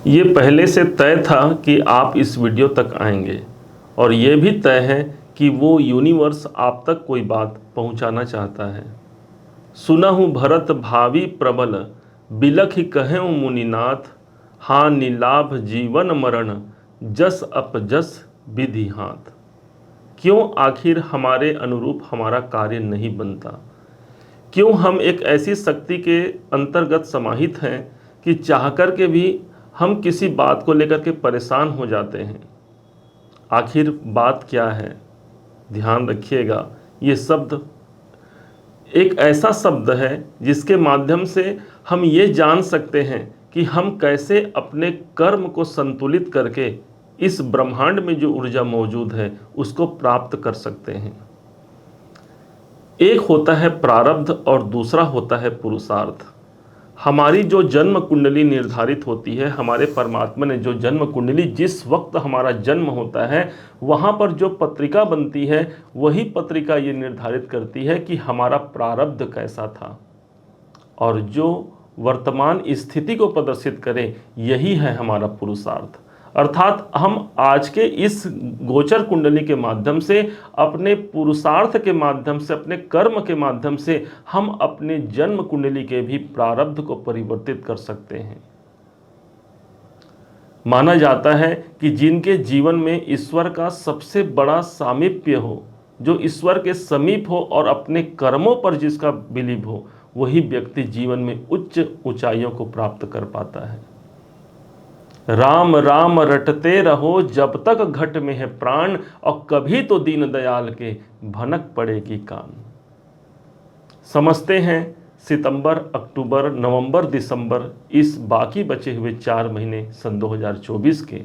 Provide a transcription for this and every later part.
ये पहले से तय था कि आप इस वीडियो तक आएंगे और ये भी तय है कि वो यूनिवर्स आप तक कोई बात पहुंचाना चाहता है। सुना हूँ भरत भावी प्रबल, बिलख कहें मुनिनाथ, हाँ निलाभ जीवन मरण, जस अपजस विधि हाथ। क्यों आखिर हमारे अनुरूप हमारा कार्य नहीं बनता? क्यों हम एक ऐसी शक्ति के अंतर्गत समाहित हैं कि चाहकर के भी हम किसी बात को लेकर के परेशान हो जाते हैं? आखिर बात क्या है? ध्यान रखिएगा, ये शब्द एक ऐसा शब्द है जिसके माध्यम से हम ये जान सकते हैं कि हम कैसे अपने कर्म को संतुलित करके इस ब्रह्मांड में जो ऊर्जा मौजूद है उसको प्राप्त कर सकते हैं। एक होता है प्रारब्ध और दूसरा होता है पुरुषार्थ। हमारी जो जन्म कुंडली निर्धारित होती है, हमारे परमात्मा ने जो जन्म कुंडली, जिस वक्त हमारा जन्म होता है वहाँ पर जो पत्रिका बनती है, वही पत्रिका ये निर्धारित करती है कि हमारा प्रारब्ध कैसा था, और जो वर्तमान स्थिति को प्रदर्शित करे यही है हमारा पुरुषार्थ। अर्थात हम आज के इस गोचर कुंडली के माध्यम से, अपने पुरुषार्थ के माध्यम से, अपने कर्म के माध्यम से हम अपने जन्म कुंडली के भी प्रारब्ध को परिवर्तित कर सकते हैं। माना जाता है कि जिनके जीवन में ईश्वर का सबसे बड़ा सामीप्य हो, जो ईश्वर के समीप हो और अपने कर्मों पर जिसका बिलीव हो, वही व्यक्ति जीवन में उच्च ऊंचाइयों को प्राप्त कर पाता है। राम राम रटते रहो जब तक घट में है प्राण, और कभी तो दीन दयाल के भनक पड़ेगी कान। समझते हैं सितंबर, अक्टूबर, नवंबर, दिसंबर, इस बाकी बचे हुए 4 महीने सन 2024 के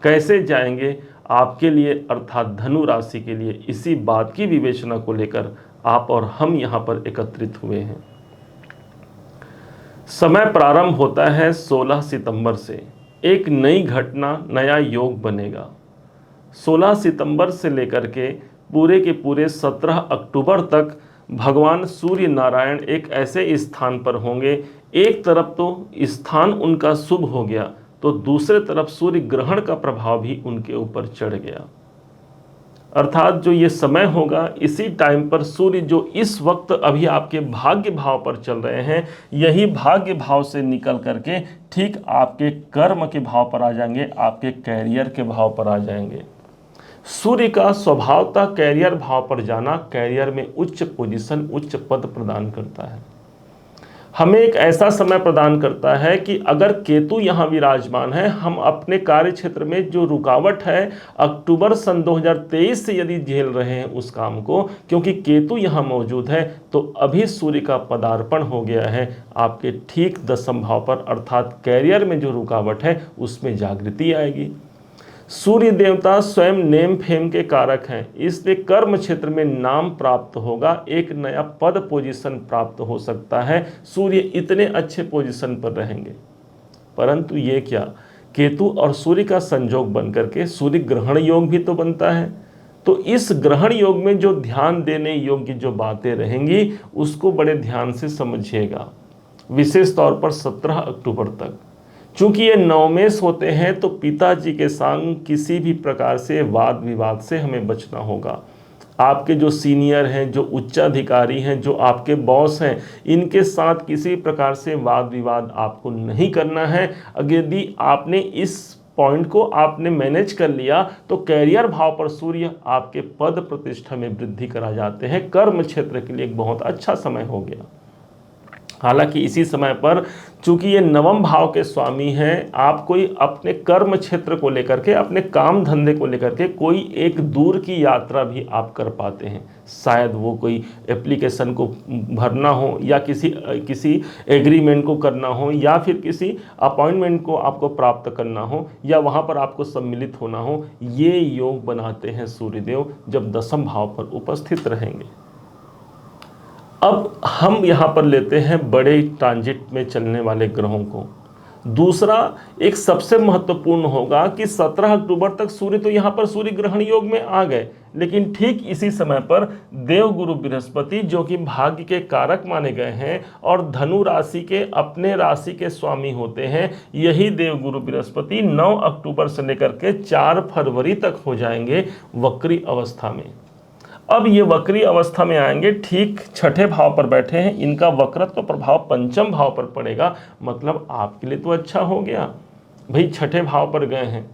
कैसे जाएंगे आपके लिए, अर्थात धनु राशि के लिए। इसी बात की विवेचना को लेकर आप और हम यहाँ पर एकत्रित हुए हैं। समय प्रारंभ होता है 16 सितंबर से। एक नई घटना, नया योग बनेगा। 16 सितंबर से लेकर के पूरे के पूरे 17 अक्टूबर तक भगवान सूर्य नारायण एक ऐसे स्थान पर होंगे। एक तरफ तो स्थान उनका शुभ हो गया, तो दूसरे तरफ सूर्य ग्रहण का प्रभाव भी उनके ऊपर चढ़ गया। अर्थात जो ये समय होगा, इसी टाइम पर सूर्य जो इस वक्त अभी आपके भाग्य भाव पर चल रहे हैं, यही भाग्य भाव से निकल करके ठीक आपके कर्म के भाव पर आ जाएंगे, आपके कैरियर के भाव पर आ जाएंगे। सूर्य का स्वभावतः कैरियर भाव पर जाना कैरियर में उच्च पोजीशन, उच्च पद प्रदान करता है। हमें एक ऐसा समय प्रदान करता है कि अगर केतु यहाँ विराजमान है, हम अपने कार्य क्षेत्र में जो रुकावट है अक्टूबर सन 2023 से यदि झेल रहे हैं उस काम को, क्योंकि केतु यहाँ मौजूद है, तो अभी सूर्य का पदार्पण हो गया है आपके ठीक 10वें भाव पर, अर्थात कैरियर में जो रुकावट है उसमें जागृति आएगी। सूर्य देवता स्वयं नेम फेम के कारक हैं, इसलिए कर्म क्षेत्र में नाम प्राप्त होगा, एक नया पद पोजीशन प्राप्त हो सकता है। सूर्य इतने अच्छे पोजीशन पर रहेंगे। परंतु ये क्या, केतु और सूर्य का संयोग बनकर के सूर्य ग्रहण योग भी तो बनता है। तो इस ग्रहण योग में जो ध्यान देने योग्य जो बातें रहेंगी उसको बड़े ध्यान से समझिएगा, विशेष तौर पर 17 अक्टूबर तक। चूंकि ये नवमेश होते हैं तो पिताजी के संग किसी भी प्रकार से वाद विवाद से हमें बचना होगा। आपके जो सीनियर हैं, जो उच्चाधिकारी हैं, जो आपके बॉस हैं, इनके साथ किसी प्रकार से वाद विवाद आपको नहीं करना है। यदि आपने इस पॉइंट को आपने मैनेज कर लिया तो कैरियर भाव पर सूर्य आपके पद प्रतिष्ठा में वृद्धि करा जाते हैं। कर्म क्षेत्र के लिए एक बहुत अच्छा समय हो गया। हालांकि इसी समय पर चूंकि ये 9वें भाव के स्वामी हैं, आप कोई अपने कर्म क्षेत्र को लेकर के, अपने काम धंधे को लेकर के कोई एक दूर की यात्रा भी आप कर पाते हैं। शायद वो कोई एप्लीकेशन को भरना हो, या किसी एग्रीमेंट को करना हो, या फिर किसी अपॉइंटमेंट को आपको प्राप्त करना हो, या वहाँ पर आपको सम्मिलित होना हो। ये योग बनाते हैं सूर्यदेव जब 10वें भाव पर उपस्थित रहेंगे। अब हम यहाँ पर लेते हैं बड़े ट्रांजिट में चलने वाले ग्रहों को। दूसरा एक सबसे महत्वपूर्ण होगा कि 17 अक्टूबर तक सूर्य तो यहाँ पर सूर्य ग्रहण योग में आ गए, लेकिन ठीक इसी समय पर देवगुरु बृहस्पति, जो कि भाग्य के कारक माने गए हैं और धनु राशि के अपने राशि के स्वामी होते हैं, यही देवगुरु बृहस्पति 9 अक्टूबर से लेकर के 4 फरवरी तक हो जाएंगे वक्री अवस्था में। अब ये वक्री अवस्था में आएंगे, ठीक छठे भाव पर बैठे हैं, इनका वक्रत्व प्रभाव पंचम भाव पर पड़ेगा। मतलब आपके लिए तो अच्छा हो गया भाई, छठे भाव पर गए हैं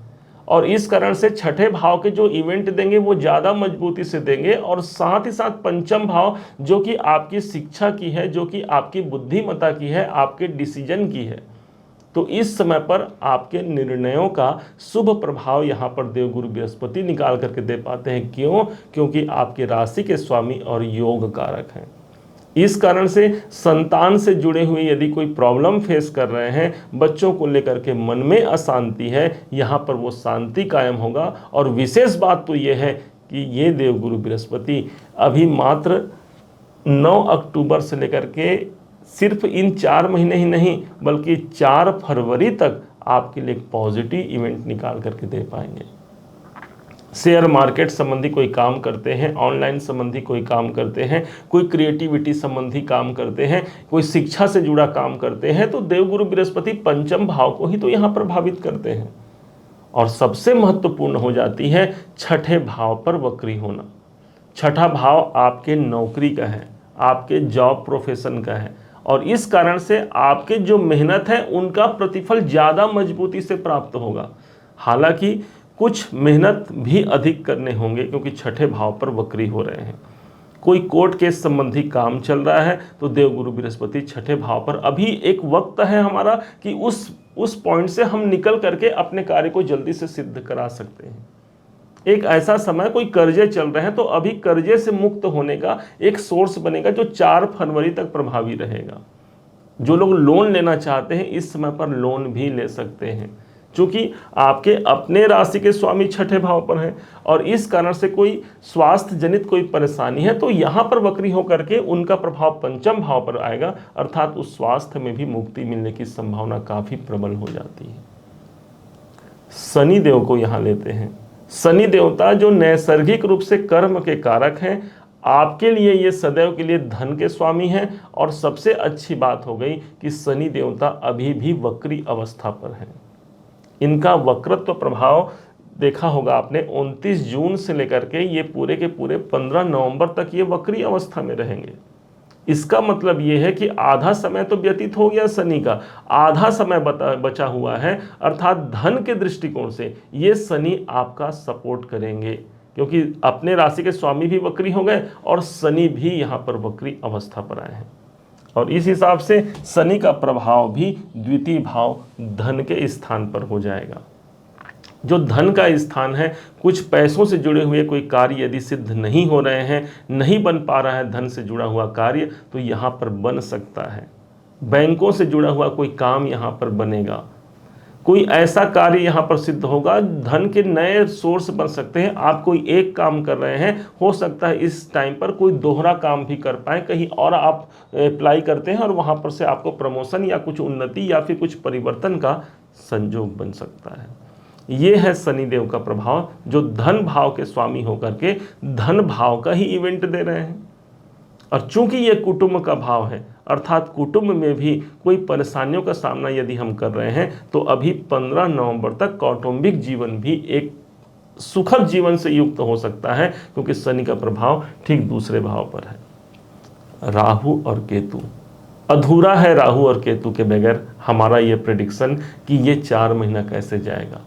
और इस कारण से छठे भाव के जो इवेंट देंगे वो ज़्यादा मजबूती से देंगे, और साथ ही साथ पंचम भाव जो कि आपकी शिक्षा की है, जो कि आपकी बुद्धिमत्ता की है, आपके डिसीजन की है, तो इस समय पर आपके निर्णयों का शुभ प्रभाव यहाँ पर देवगुरु बृहस्पति निकाल करके दे पाते हैं। क्यों? क्योंकि आपके राशि के स्वामी और योग कारक हैं। इस कारण से संतान से जुड़े हुए यदि कोई प्रॉब्लम फेस कर रहे हैं, बच्चों को लेकर के मन में अशांति है, यहाँ पर वो शांति कायम होगा। और विशेष बात तो ये है कि ये देवगुरु बृहस्पति अभी मात्र 9 अक्टूबर से लेकर के सिर्फ इन 4 महीने ही नहीं बल्कि 4 फरवरी तक आपके लिए एक पॉजिटिव इवेंट निकाल करके दे पाएंगे। शेयर मार्केट संबंधी कोई काम करते हैं, ऑनलाइन संबंधी कोई काम करते हैं, कोई क्रिएटिविटी संबंधी काम करते हैं, कोई शिक्षा से जुड़ा काम करते हैं, तो देवगुरु बृहस्पति पंचम भाव को ही तो यहाँ प्रभावित करते हैं। और सबसे महत्वपूर्ण हो जाती है छठे भाव पर वक्री होना। छठा भाव आपके नौकरी का है, आपके जॉब प्रोफेशन का है, और इस कारण से आपके जो मेहनत है उनका प्रतिफल ज़्यादा मजबूती से प्राप्त होगा। हालांकि कुछ मेहनत भी अधिक करने होंगे क्योंकि छठे भाव पर वक्री हो रहे हैं। कोई कोर्ट केस संबंधी काम चल रहा है तो देवगुरु बृहस्पति छठे भाव पर, अभी एक वक्त है हमारा कि उस पॉइंट से हम निकल करके अपने कार्य को जल्दी से सिद्ध करा सकते हैं। एक ऐसा समय, कोई कर्जे चल रहे हैं तो अभी कर्जे से मुक्त होने का एक सोर्स बनेगा जो 4 फरवरी तक प्रभावी रहेगा। जो लोग लोन लेना चाहते हैं इस समय पर लोन भी ले सकते हैं, क्योंकि आपके अपने राशि के स्वामी छठे भाव पर हैं और इस कारण से कोई स्वास्थ्य जनित कोई परेशानी है तो यहाँ पर वक्री होकर के उनका प्रभाव पंचम भाव पर आएगा, अर्थात उस स्वास्थ्य में भी मुक्ति मिलने की संभावना काफ़ी प्रबल हो जाती है। शनि देव को यहाँ लेते हैं। शनि देवता जो नैसर्गिक रूप से कर्म के कारक हैं, आपके लिए ये सदैव के लिए धन के स्वामी हैं। और सबसे अच्छी बात हो गई कि शनि देवता अभी भी वक्री अवस्था पर हैं। इनका वक्रत्व प्रभाव देखा होगा आपने, 29 जून से लेकर के ये पूरे के पूरे 15 नवंबर तक ये वक्री अवस्था में रहेंगे। इसका मतलब ये है कि आधा समय तो व्यतीत हो गया शनि का, आधा समय बचा हुआ है, अर्थात धन के दृष्टिकोण से ये शनि आपका सपोर्ट करेंगे, क्योंकि अपने राशि के स्वामी भी वक्री हो गए और शनि भी यहाँ पर वक्री अवस्था पर आए हैं। और इस हिसाब से शनि का प्रभाव भी द्वितीय भाव धन के स्थान पर हो जाएगा। जो धन का स्थान है, कुछ पैसों से जुड़े हुए कोई कार्य यदि सिद्ध नहीं हो रहे हैं, नहीं बन पा रहा है धन से जुड़ा हुआ कार्य, तो यहाँ पर बन सकता है। बैंकों से जुड़ा हुआ कोई काम यहाँ पर बनेगा, कोई ऐसा कार्य यहाँ पर सिद्ध होगा, धन के नए सोर्स बन सकते हैं। आप कोई एक काम कर रहे हैं, हो सकता है इस टाइम पर कोई दोहरा काम भी कर पाए, कहीं और आप अप्लाई करते हैं और वहाँ पर से आपको प्रमोशन या कुछ उन्नति या फिर कुछ परिवर्तन का संयोग बन सकता है। ये है शनिदेव का प्रभाव, जो धन भाव के स्वामी होकर के धन भाव का ही इवेंट दे रहे हैं। और चूंकि ये कुटुंब का भाव है, अर्थात कुटुंब में भी कोई परेशानियों का सामना यदि हम कर रहे हैं, तो अभी 15 नवंबर तक कौटुंबिक जीवन भी एक सुखद जीवन से युक्त हो सकता है, क्योंकि शनि का प्रभाव ठीक दूसरे भाव पर है। राहु और केतु, अधूरा है राहु और केतु के बगैर हमारा ये प्रेडिक्शन कि ये 4 महीना कैसे जाएगा।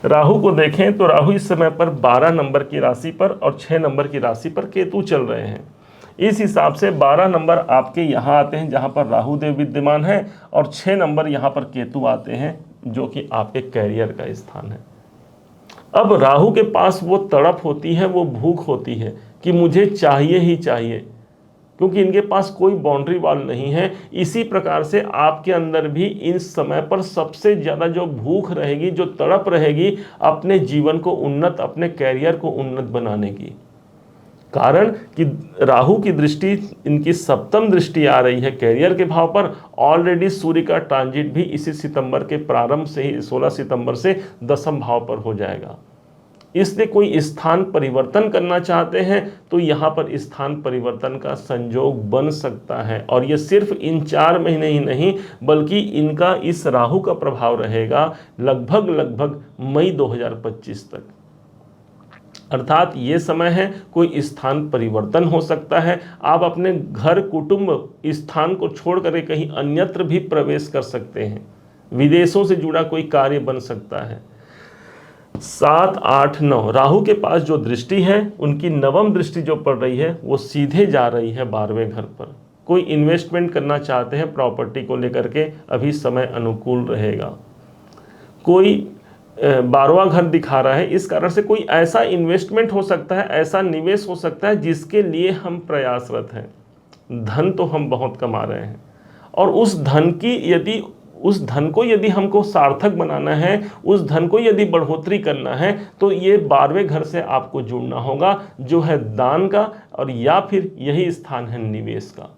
राहु को देखें तो राहु इस समय पर 12 नंबर की राशि पर और 6 नंबर की राशि पर केतु चल रहे हैं। इस हिसाब से 12 नंबर आपके यहाँ आते हैं जहाँ पर राहु देव विद्यमान है, और 6 नंबर यहाँ पर केतु आते हैं जो कि आपके कैरियर का स्थान है। अब राहु के पास वो तड़प होती है, वो भूख होती है कि मुझे चाहिए ही चाहिए, क्योंकि इनके पास कोई बाउंड्री वॉल नहीं है। इसी प्रकार से आपके अंदर भी इस समय पर सबसे ज़्यादा जो भूख रहेगी, जो तड़प रहेगी अपने जीवन को उन्नत, अपने कैरियर को उन्नत बनाने की। कारण कि राहु की दृष्टि, इनकी सप्तम दृष्टि आ रही है कैरियर के भाव पर। ऑलरेडी सूर्य का ट्रांजिट भी इसी सितंबर के प्रारंभ से ही 16 सितंबर से 10वें भाव पर हो जाएगा। इसलिए कोई स्थान परिवर्तन करना चाहते हैं तो यहाँ पर स्थान परिवर्तन का संयोग बन सकता है। और ये सिर्फ इन 4 महीने ही नहीं बल्कि इनका इस राहु का प्रभाव रहेगा लगभग मई 2025 तक। अर्थात ये समय है कोई स्थान परिवर्तन हो सकता है, आप अपने घर कुटुंब स्थान को छोड़ कर कहीं अन्यत्र भी प्रवेश कर सकते हैं, विदेशों से जुड़ा कोई कार्य बन सकता है। 7, 8, 9 राहु के पास जो दृष्टि है उनकी नवम दृष्टि जो पड़ रही है वो सीधे जा रही है 12वें घर पर। कोई इन्वेस्टमेंट करना चाहते हैं प्रॉपर्टी को लेकर के अभी समय अनुकूल रहेगा। कोई 12वां घर दिखा रहा है, इस कारण से कोई ऐसा इन्वेस्टमेंट हो सकता है, ऐसा निवेश हो सकता है जिसके लिए हम प्रयासरत हैं। धन तो हम बहुत कमा रहे हैं और उस धन को यदि हमको सार्थक बनाना है, उस धन को यदि बढ़ोतरी करना है तो ये 12वें घर से आपको जुड़ना होगा जो है दान का, और या फिर यही स्थान है निवेश का।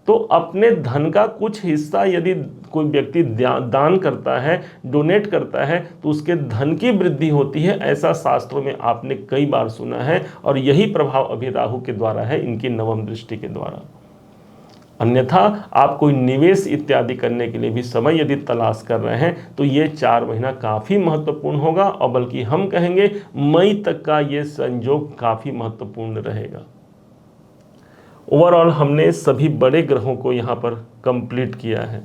तो अपने धन का कुछ हिस्सा यदि कोई व्यक्ति दान करता है, डोनेट करता है तो उसके धन की वृद्धि होती है, ऐसा शास्त्रों में आपने कई बार सुना है। और यही प्रभाव अभी राहु के द्वारा है, इनकी नवम दृष्टि के द्वारा। अन्यथा आप कोई निवेश इत्यादि करने के लिए भी समय यदि तलाश कर रहे हैं तो ये 4 महीना काफ़ी महत्वपूर्ण होगा, और बल्कि हम कहेंगे मई तक का ये संयोग काफ़ी महत्वपूर्ण रहेगा। ओवरऑल हमने सभी बड़े ग्रहों को यहाँ पर कंप्लीट किया है।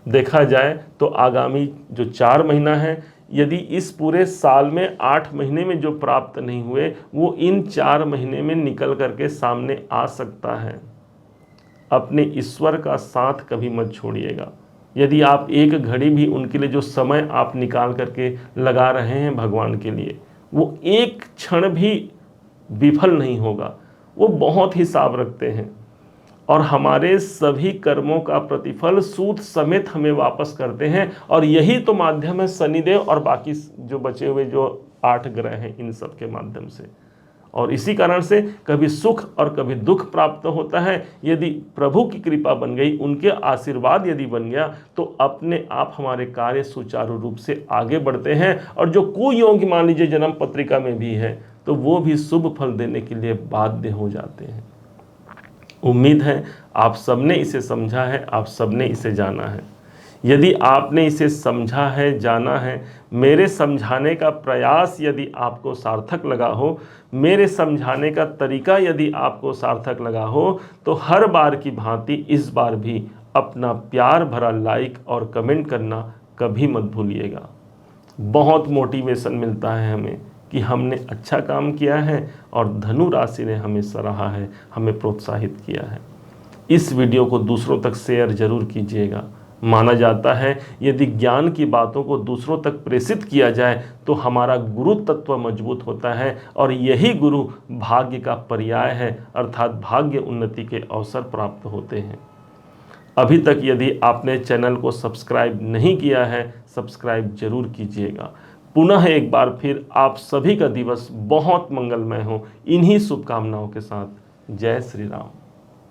देखा जाए तो आगामी जो 4 महीना है, यदि इस पूरे साल में 8 महीने में जो प्राप्त नहीं हुए वो इन 4 महीने में निकल करके सामने आ सकता है। अपने ईश्वर का साथ कभी मत छोड़िएगा। यदि आप एक घड़ी भी उनके लिए जो समय आप निकाल करके लगा रहे हैं भगवान के लिए, वो एक क्षण भी विफल नहीं होगा। वो बहुत हिसाब रखते हैं और हमारे सभी कर्मों का प्रतिफल सूद समेत हमें वापस करते हैं। और यही तो माध्यम है शनिदेव और बाकी जो बचे हुए जो 8 ग्रह हैं इन सब के माध्यम से। और इसी कारण से कभी सुख और कभी दुख प्राप्त होता है। यदि प्रभु की कृपा बन गई, उनके आशीर्वाद यदि बन गया तो अपने आप हमारे कार्य सुचारू रूप से आगे बढ़ते हैं। और जो कुयोग मान लीजिए जन्म पत्रिका में भी है तो वो भी शुभ फल देने के लिए बाध्य हो जाते हैं। उम्मीद है आप सबने इसे समझा है, आप सबने इसे जाना है। यदि आपने इसे समझा है, जाना है, मेरे समझाने का प्रयास यदि आपको सार्थक लगा हो, मेरे समझाने का तरीका यदि आपको सार्थक लगा हो, तो हर बार की भांति इस बार भी अपना प्यार भरा लाइक और कमेंट करना कभी मत भूलिएगा। बहुत मोटिवेशन मिलता है हमें कि हमने अच्छा काम किया है और धनु राशि ने हमें सराहा है, हमें प्रोत्साहित किया है। इस वीडियो को दूसरों तक शेयर जरूर कीजिएगा। माना जाता है यदि ज्ञान की बातों को दूसरों तक प्रेषित किया जाए तो हमारा गुरु तत्व मजबूत होता है और यही गुरु भाग्य का पर्याय है, अर्थात भाग्य उन्नति के अवसर प्राप्त होते हैं। अभी तक यदि आपने चैनल को सब्सक्राइब नहीं किया है, सब्सक्राइब जरूर कीजिएगा। पुनः एक बार फिर आप सभी का दिवस बहुत मंगलमय हो, इन्हीं शुभकामनाओं के साथ। जय श्री राम।